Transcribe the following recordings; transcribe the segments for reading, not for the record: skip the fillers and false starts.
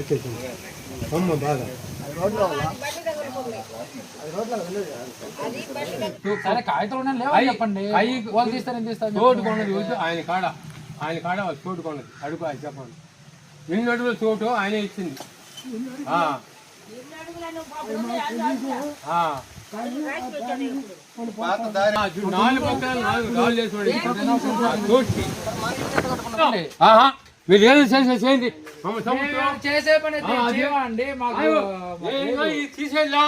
పరిచేసింది అమ్మ బాగా చెప్పండి ఆయన కాడ వాళ్ళు చోటు కొన్నది అడుగు అది చెప్పండి ఎన్ని అడుగుల చోటు ఆయన ఇచ్చింది నాలుగు పక్కన 4 రాళ్ళు మీరు ఏదో చేసేది చేసే పని తీసేలా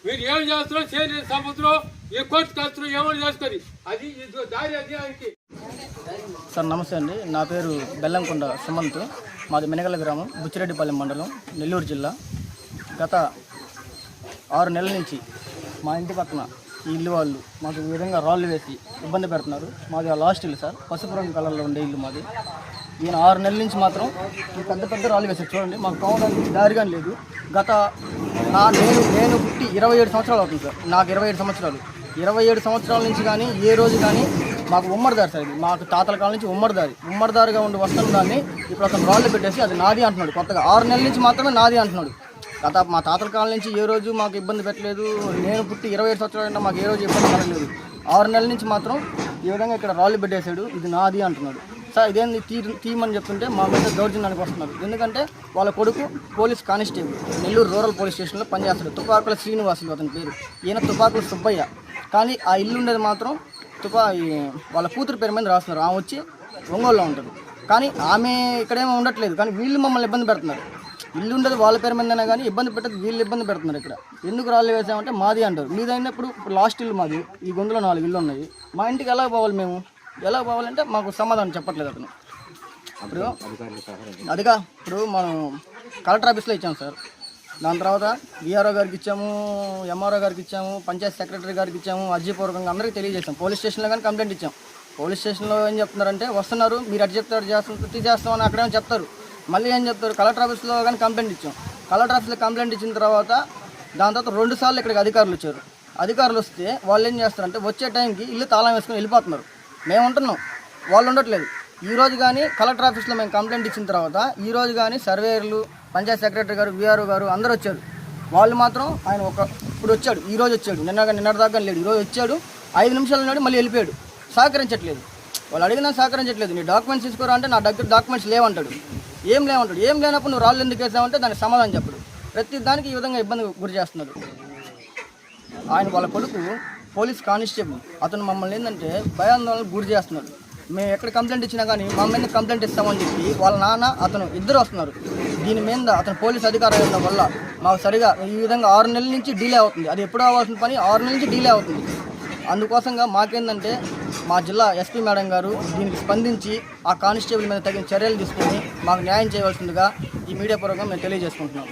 మీరు ఏం చేస్తారో చేయలేదు సముద్రం ఏ కోర్టు కలుస్తారు ఏమని చేసుకొని అది దారి అది ఆయనకి. సార్ నమస్తే అండి, నా పేరు బెల్లంకొండ సుమంత్, మాది మెనగల గ్రామం, బుచ్చిరెడ్డిపాలెం మండలం, నెల్లూరు జిల్లా. గత 6 నెలల నుంచి మా ఇంటి పక్కన ఈ ఇల్లు వాళ్ళు మాకు ఈ విధంగా రాళ్ళు వేసి ఇబ్బంది పెడుతున్నారు. మాది ఆ లాస్ట్ ఇల్లు సార్, పసుపు రంగు కలర్లో ఉండే ఇల్లు మాది. ఈయన 6 నెలల నుంచి మాత్రం ఈ పెద్ద పెద్ద రాళ్ళు వేసారు. చూడండి, మాకు కావడానికి దారి కానీ లేదు. గత నేను పుట్టి 27 సంవత్సరాలు అవుతుంది సార్. నాకు 27 సంవత్సరాలు. 27 సంవత్సరాల నుంచి కానీ ఏ రోజు కానీ మాకు ఉమ్మడిదారి సార్. ఇది మాకు తాతల కాలం నుంచి ఉమ్మడిదారిగా ఉండి వస్తున్న దాన్ని ఇప్పుడు అతను రాళ్ళు పెట్టేసి అది నాది అంటున్నాడు. కొత్తగా 6 నెలల నుంచి మాత్రమే నాది అంటున్నాడు. గత మా తాతల కాలం నుంచి ఏ రోజు మాకు ఇబ్బంది పెట్టలేదు. నేను పుట్టి 27 సంవత్సరాలు మాకు ఏ రోజు ఇబ్బంది కలగలేదు. 6 నెలల నుంచి మాత్రం ఈ విధంగా ఇక్కడ రాళ్ళు పెట్టేశాడు, ఇది నాది అంటున్నాడు. సార్ ఇదేంది తీయమని చెప్తుంటే మా మీద దౌర్జన్యానికి వస్తున్నారు. ఎందుకంటే వాళ్ళ కొడుకు police constable, Nellore rural police స్టేషన్లో పనిచేస్తాడు. తుపాకుల శ్రీనివాసులు అతని పేరు, ఈయన తుపాకుల సుబ్బయ్య. కానీ ఆ ఇల్లు ఉండేది మాత్రం వాళ్ళ కూతురు పేరు మీద రాస్తున్నారు. ఆమె వచ్చి ఒంగోలులో ఉంటుంది, కానీ ఆమె ఇక్కడేమో ఉండట్లేదు. కానీ వీళ్ళు మమ్మల్ని ఇబ్బంది పెడుతున్నారు. ఇల్లు ఉండదు వాళ్ళ పేరు మీదైనా కానీ ఇబ్బంది పెట్టదు, వీళ్ళు ఇబ్బంది పెడుతున్నారు. ఇక్కడ ఎందుకు రాళ్ళు వేసామంటే మాది అంటారు. మీది అయినప్పుడు లాస్ట్ ఇల్లు మాది, ఈ గొంతులో 4 ఇల్లు ఉన్నాయి. మా ఇంటికి ఎలా పోవాలి, మేము ఎలా పోవాలంటే మాకు సమాధానం చెప్పట్లేదు అతను. అప్పుడు ఇప్పుడు మనం కలెక్టర్ ఆఫీస్లో ఇచ్చాము సార్. దాని తర్వాత విఆర్ఓ గారికి ఇచ్చాము, ఎంఆర్ఓ గారికి ఇచ్చాము, పంచాయత్ సెక్రటరీ గారికి ఇచ్చాము, అర్జీపూర్వకంగా అందరికీ తెలియజేసాం. పోలీస్ స్టేషన్లో కానీ కంప్లైంట్ ఇచ్చాం. పోలీస్ స్టేషన్లో ఏం చెప్తున్నారంటే వస్తున్నారు, మీరు అటు చెప్తారు చేస్తామని అక్కడేమో చెప్తారు. మళ్ళీ ఏం చెప్తారు, కలెక్టర్ ఆఫీస్లో కానీ కంప్లైంట్ ఇచ్చాం. కలెక్టర్ ఆఫీస్లో కంప్లైంట్ ఇచ్చిన తర్వాత దాని తర్వాత 2 సార్లు ఇక్కడికి అధికారులు వచ్చారు. అధికారులు వస్తే వాళ్ళు ఏం చేస్తారంటే వచ్చే టైంకి ఇల్లు తాళం వేసుకొని వెళ్ళిపోతున్నారు. మేము ఉంటున్నాం, వాళ్ళు ఉండట్లేదు. ఈరోజు కానీ కలెక్టర్ ఆఫీస్లో మేము కంప్లైంట్ ఇచ్చిన తర్వాత ఈరోజు కానీ సర్వేయర్లు, పంచాయత్ సెక్రటరీ గారు, విఆర్ఓ గారు అందరూ వచ్చారు. వాళ్ళు మాత్రం ఆయన ఇప్పుడు వచ్చాడు, ఈరోజు వచ్చాడు, నిన్నటిదాకా లేడు. ఈరోజు వచ్చాడు, 5 నిమిషాలు ఉన్నాడు, మళ్ళీ వెళ్ళిపోయాడు. సహకరించట్లేదు. వాళ్ళు అడిగినా సహకరించట్లేదు. నీ డాక్యుమెంట్స్ తీసుకోరా అంటే నా దగ్గర డాక్యుమెంట్స్ లేవంటాడు. ఏం లేనప్పుడు నువ్వు రాళ్ళు ఎందుకు వేసావంటే దానికి సమాధానం చెప్పడు. ప్రతి దానికి ఈ విధంగా ఇబ్బంది గురి చేస్తున్నాడు. ఆయన వాళ్ళ కొడుకు పోలీస్ కానిస్టేబుల్, అతను మమ్మల్ని ఏంటంటే భయాందోళనకు గురి చేస్తున్నాడు. మేము ఎక్కడ కంప్లైంట్ ఇచ్చినా కానీ మా మీద కంప్లైంట్ ఇస్తామని చెప్పి వాళ్ళ నాన్న అతను ఇద్దరు వస్తున్నారు. దీని మీద అతను పోలీస్ అధికారులు ఉండడం వల్ల మాకు సరిగా ఈ విధంగా 6 నెలల నుంచి డిలే అవుతుంది. అది ఎప్పుడు అవ్వాల్సిన పని 6 నెలల నుంచి డిలే అవుతుంది. అందుకోసంగా మాకేందంటే మా జిల్లా ఎస్పీ మేడం గారు దీనికి స్పందించి ఆ కానిస్టేబుల్ మీద తగిన చర్యలు తీసుకొని మాకు న్యాయం చేయవలసిందిగా ఈ మీడియా పూర్వకంగా మేము తెలియజేసుకుంటున్నాం.